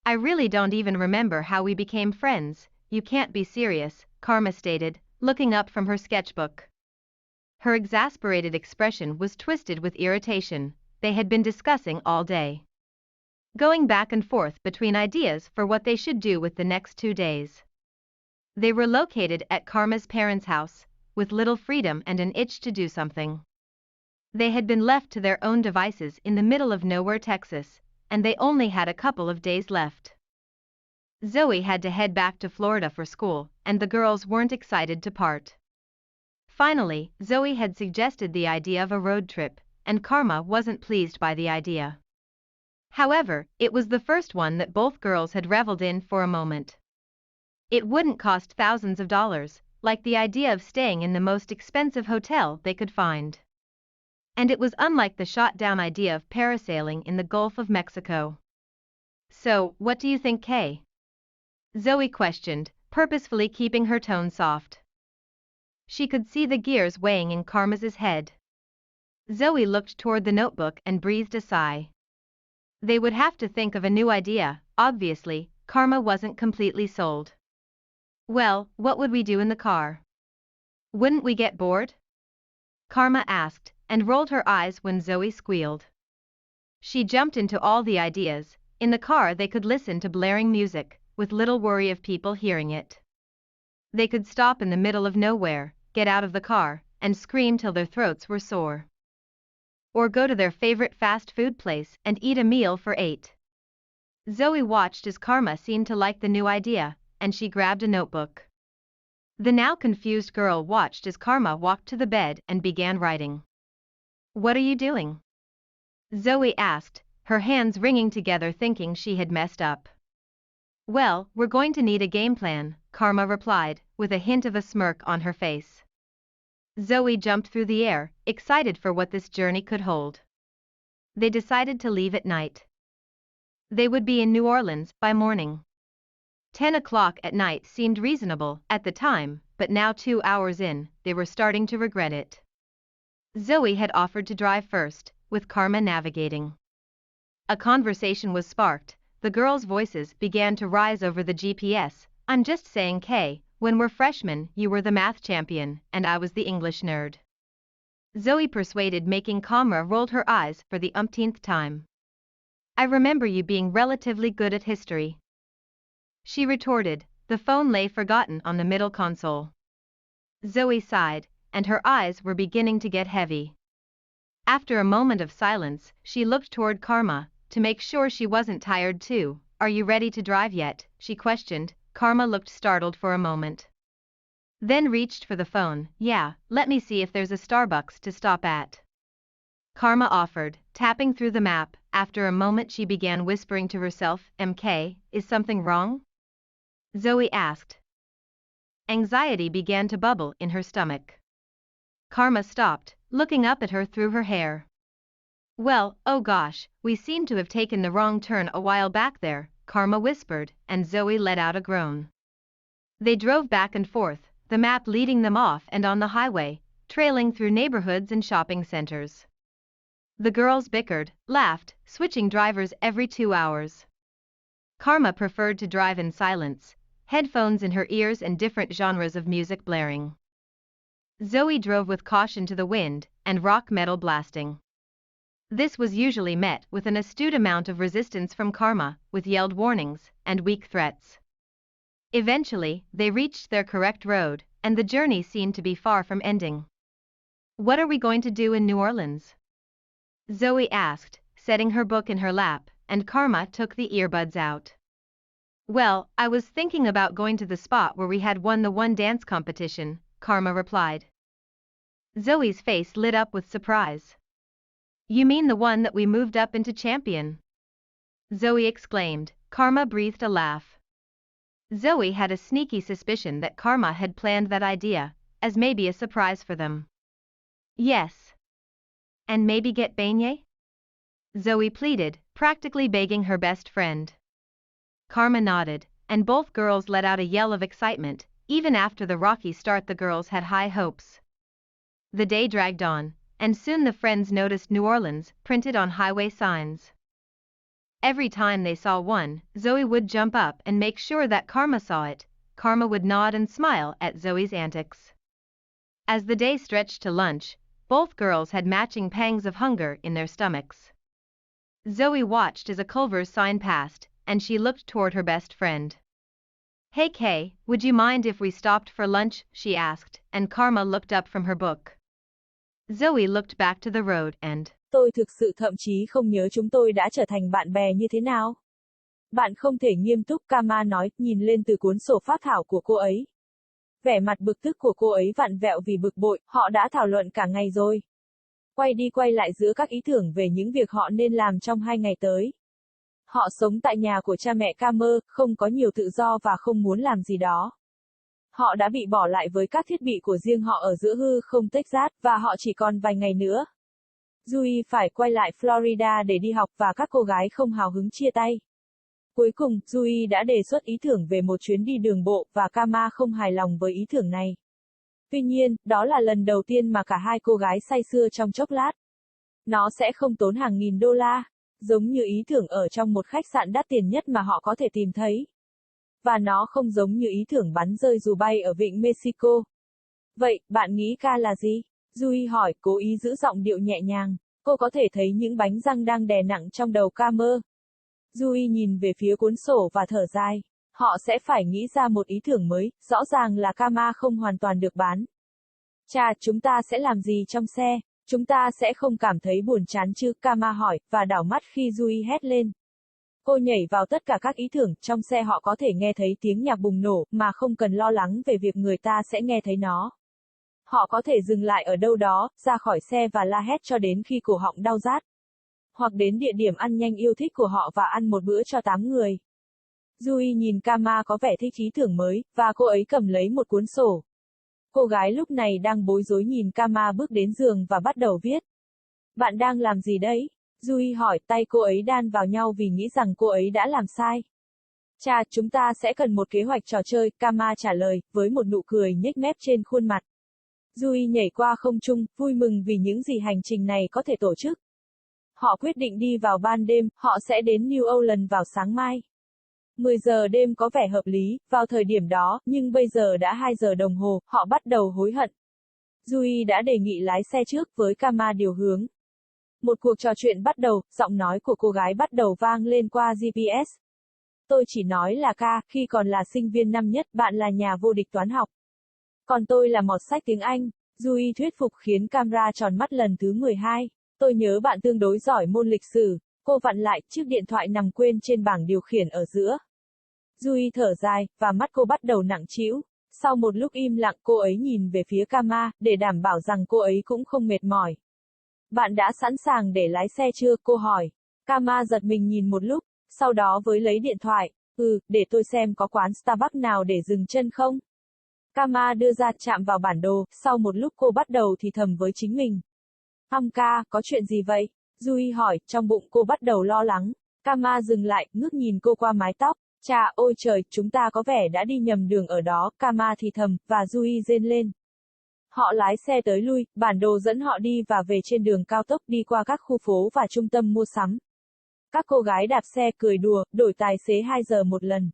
I really don't even remember how we became friends. You can't be serious, Karma stated, looking up from her sketchbook. Her exasperated expression was twisted with irritation. They had been discussing all day, going back and forth between ideas for what they should do with the next 2 days. They were located at Karma's parents' house, with little freedom and an itch to do something. They had been left to their own devices in the middle of nowhere, Texas, and they only had a couple of days left. Zoe had to head back to Florida for school, and the girls weren't excited to part. Finally, Zoe had suggested the idea of a road trip, and Karma wasn't pleased by the idea. However, it was the first one that both girls had reveled in for a moment. It wouldn't cost thousands of dollars, like the idea of staying in the most expensive hotel they could find. And it was unlike the shot-down idea of parasailing in the Gulf of Mexico. So, what do you think, Kay? Zoe questioned, purposefully keeping her tone soft. She could see the gears weighing in Karma's head. Zoe looked toward the notebook and breathed a sigh. They would have to think of a new idea. Obviously, Karma wasn't completely sold. Well, what would we do in the car? Wouldn't we get bored? Karma asked, and rolled her eyes when Zoe squealed. She jumped into all the ideas. In the car they could listen to blaring music, with little worry of people hearing it. They could stop in the middle of nowhere, get out of the car, and scream till their throats were sore. Or go to their favorite fast food place and eat a meal for 8. Zoe watched as Karma seemed to like the new idea, and she grabbed a notebook. The now confused girl watched as Karma walked to the bed and began writing. What are you doing? Zoe asked, her hands wringing together, thinking she had messed up. Well, we're going to need a game plan, Karma replied, with a hint of a smirk on her face. Zoe jumped through the air, excited for what this journey could hold. They decided to leave at night. They would be in New Orleans by morning. 10 o'clock at night seemed reasonable at the time, but now 2 hours in, they were starting to regret it. Zoe had offered to drive first, with Karma navigating. A conversation was sparked. The girls' voices began to rise over the GPS. I'm just saying, Kay, when we're freshmen, you were the math champion, and I was the English nerd. Zoe persuaded, making Karma rolled her eyes for the umpteenth time. I remember you being relatively good at history. She retorted. The phone lay forgotten on the middle console. Zoe sighed, and her eyes were beginning to get heavy. After a moment of silence, she looked toward Karma, to make sure she wasn't tired too. Are you ready to drive yet? She questioned. Karma looked startled for a moment. Then reached for the phone. Yeah, let me see if there's a Starbucks to stop at. Karma offered, tapping through the map. After a moment she began whispering to herself. MK, is something wrong? Zoe asked. Anxiety began to bubble in her stomach. Karma stopped, looking up at her through her hair. Well, oh gosh, we seem to have taken the wrong turn a while back there, Karma whispered, and Zoe let out a groan. They drove back and forth, the map leading them off and on the highway, trailing through neighborhoods and shopping centers. The girls bickered, laughed, switching drivers every 2 hours. Karma preferred to drive in silence, headphones in her ears and different genres of music blaring. Zoe drove with caution to the wind and rock metal blasting. This was usually met with an astute amount of resistance from Karma, with yelled warnings and weak threats. Eventually, they reached their correct road, and the journey seemed to be far from ending. What are we going to do in New Orleans? Zoe asked, setting her book in her lap, and Karma took the earbuds out. Well, I was thinking about going to the spot where we had won the one dance competition, Karma replied. Zoe's face lit up with surprise. You mean the one that we moved up into champion? Zoe exclaimed. Karma breathed a laugh. Zoe had a sneaky suspicion that Karma had planned that idea, as maybe a surprise for them. Yes. And maybe get beignet? Zoe pleaded, practically begging her best friend. Karma nodded, and both girls let out a yell of excitement. Even after the rocky start, the girls had high hopes. The day dragged on, and soon the friends noticed New Orleans printed on highway signs. Every time they saw one, Zoe would jump up and make sure that Karma saw it. Karma would nod and smile at Zoe's antics. As the day stretched to lunch, both girls had matching pangs of hunger in their stomachs. Zoe watched as a Culver's sign passed, and she looked toward her best friend. "Hey Kay, would you mind if we stopped for lunch?" she asked, and Karma looked up from her book. Zoe looked back to the road and Tôi thực sự thậm chí không nhớ chúng tôi đã trở thành bạn bè như thế nào. Bạn không thể nghiêm túc, Karma nói, nhìn lên từ cuốn sổ phác thảo của cô ấy. Vẻ mặt bực tức của cô ấy vặn vẹo vì bực bội, họ đã thảo luận cả ngày rồi. Quay đi quay lại giữa các ý tưởng về những việc họ nên làm trong 2 ngày tới. Họ sống tại nhà của cha mẹ Kamer, không có nhiều tự do và không muốn làm gì đó. Họ đã bị bỏ lại với các thiết bị của riêng họ ở giữa hư không Texas, và họ chỉ còn vài ngày nữa. Zoe phải quay lại Florida để đi học và các cô gái không hào hứng chia tay. Cuối cùng, Zoe đã đề xuất ý tưởng về một chuyến đi đường bộ, và Kama không hài lòng với ý tưởng này. Tuy nhiên, đó là lần đầu tiên mà cả hai cô gái say sưa trong chốc lát. Nó sẽ không tốn hàng nghìn đô la, giống như ý tưởng ở trong một khách sạn đắt tiền nhất mà họ có thể tìm thấy. Và nó không giống như ý tưởng bắn rơi dù bay ở vịnh Mexico. Vậy, bạn nghĩ ca là gì? Zoe hỏi, cố ý giữ giọng điệu nhẹ nhàng. Cô có thể thấy những bánh răng đang đè nặng trong đầu Kamer. Zoe nhìn về phía cuốn sổ và thở dài. Họ sẽ phải nghĩ ra một ý tưởng mới, rõ ràng là Kama không hoàn toàn được bán. Cha, chúng ta sẽ làm gì trong xe? Chúng ta sẽ không cảm thấy buồn chán chứ? Kama hỏi, và đảo mắt khi Zoe hét lên. Cô nhảy vào tất cả các ý tưởng, trong xe họ có thể nghe thấy tiếng nhạc bùng nổ, mà không cần lo lắng về việc người ta sẽ nghe thấy nó. Họ có thể dừng lại ở đâu đó, ra khỏi xe và la hét cho đến khi cổ họng đau rát. Hoặc đến địa điểm ăn nhanh yêu thích của họ và ăn một bữa cho 8 người. Zoe nhìn Kama có vẻ thích ý tưởng mới, và cô ấy cầm lấy một cuốn sổ. Cô gái lúc này đang bối rối nhìn Kama bước đến giường và bắt đầu viết. Bạn đang làm gì đấy? Zoe hỏi, tay cô ấy đan vào nhau vì nghĩ rằng cô ấy đã làm sai. Cha, chúng ta sẽ cần một kế hoạch trò chơi, Kama trả lời, với một nụ cười nhếch mép trên khuôn mặt. Zoe nhảy qua không trung, vui mừng vì những gì hành trình này có thể tổ chức. Họ quyết định đi vào ban đêm, họ sẽ đến New Orleans vào sáng mai. 10 giờ đêm có vẻ hợp lý, vào thời điểm đó, nhưng bây giờ đã 2 giờ đồng hồ, họ bắt đầu hối hận. Zoe đã đề nghị lái xe trước với Kama điều hướng. Một cuộc trò chuyện bắt đầu, giọng nói của cô gái bắt đầu vang lên qua GPS. Tôi chỉ nói là ca, khi còn là sinh viên năm nhất, bạn là nhà vô địch toán học. Còn tôi là mọt sách tiếng Anh. Zoe thuyết phục khiến camera tròn mắt lần thứ 12. Tôi nhớ bạn tương đối giỏi môn lịch sử. Cô vặn lại, chiếc điện thoại nằm quên trên bảng điều khiển ở giữa. Zoe thở dài, và mắt cô bắt đầu nặng trĩu. Sau một lúc im lặng, cô ấy nhìn về phía Kama, để đảm bảo rằng cô ấy cũng không mệt mỏi. Bạn đã sẵn sàng để lái xe chưa? Cô hỏi. Kama giật mình nhìn một lúc, sau đó với lấy điện thoại. Để tôi xem có quán Starbucks nào để dừng chân không? Kama đưa ra, chạm vào bản đồ, sau một lúc cô bắt đầu thì thầm với chính mình. Ca, có chuyện gì vậy? Zoe hỏi, trong bụng cô bắt đầu lo lắng. Kama dừng lại, ngước nhìn cô qua mái tóc. Chà, ôi trời, chúng ta có vẻ đã đi nhầm đường ở đó, Kama thì thầm, và Zoe rên lên. Họ lái xe tới lui, bản đồ dẫn họ đi và về trên đường cao tốc, đi qua các khu phố và trung tâm mua sắm. Các cô gái đạp xe cười đùa, đổi tài xế 2 giờ một lần.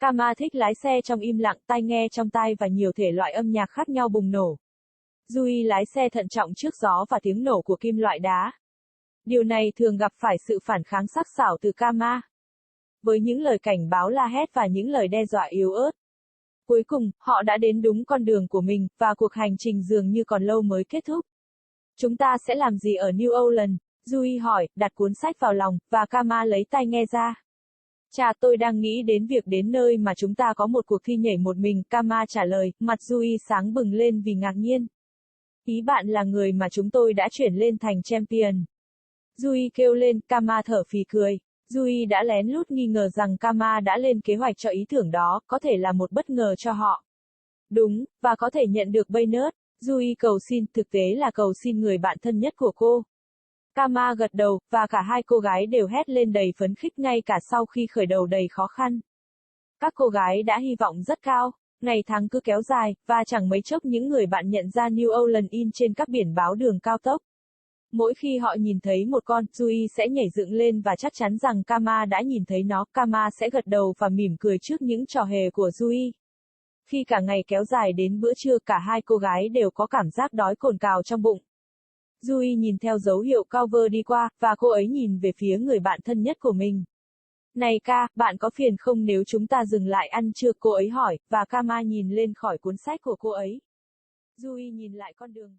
Kama thích lái xe trong im lặng, tai nghe trong tai và nhiều thể loại âm nhạc khác nhau bùng nổ. Zoe lái xe thận trọng trước gió và tiếng nổ của kim loại đá. Điều này thường gặp phải sự phản kháng sắc sảo từ Kama. Với những lời cảnh báo la hét và những lời đe dọa yếu ớt. Cuối cùng, họ đã đến đúng con đường của mình, và cuộc hành trình dường như còn lâu mới kết thúc. Chúng ta sẽ làm gì ở New Orleans? Zoe hỏi, đặt cuốn sách vào lòng, và Kama lấy tai nghe ra. Chà, tôi đang nghĩ đến việc đến nơi mà chúng ta có một cuộc thi nhảy một mình, Kama trả lời, mặt Zoe sáng bừng lên vì ngạc nhiên. Ý bạn là người mà chúng tôi đã chuyển lên thành champion. Zoe kêu lên, Kama thở phì cười. Zoe đã lén lút nghi ngờ rằng Kama đã lên kế hoạch cho ý tưởng đó, có thể là một bất ngờ cho họ. Đúng, và có thể nhận được bonus. Zoe cầu xin, thực tế là cầu xin người bạn thân nhất của cô. Kama gật đầu, và cả hai cô gái đều hét lên đầy phấn khích ngay cả sau khi khởi đầu đầy khó khăn. Các cô gái đã hy vọng rất cao. Ngày tháng cứ kéo dài, và chẳng mấy chốc những người bạn nhận ra New Orleans in trên các biển báo đường cao tốc. Mỗi khi họ nhìn thấy một con, Yui sẽ nhảy dựng lên và chắc chắn rằng Kama đã nhìn thấy nó, Kama sẽ gật đầu và mỉm cười trước những trò hề của Yui. Khi cả ngày kéo dài đến bữa trưa, cả hai cô gái đều có cảm giác đói cồn cào trong bụng. Yui nhìn theo dấu hiệu cover đi qua, và cô ấy nhìn về phía người bạn thân nhất của mình. Này Ka, bạn có phiền không nếu chúng ta dừng lại ăn trưa, cô ấy hỏi, và Kama nhìn lên khỏi cuốn sách của cô ấy. Yui nhìn lại con đường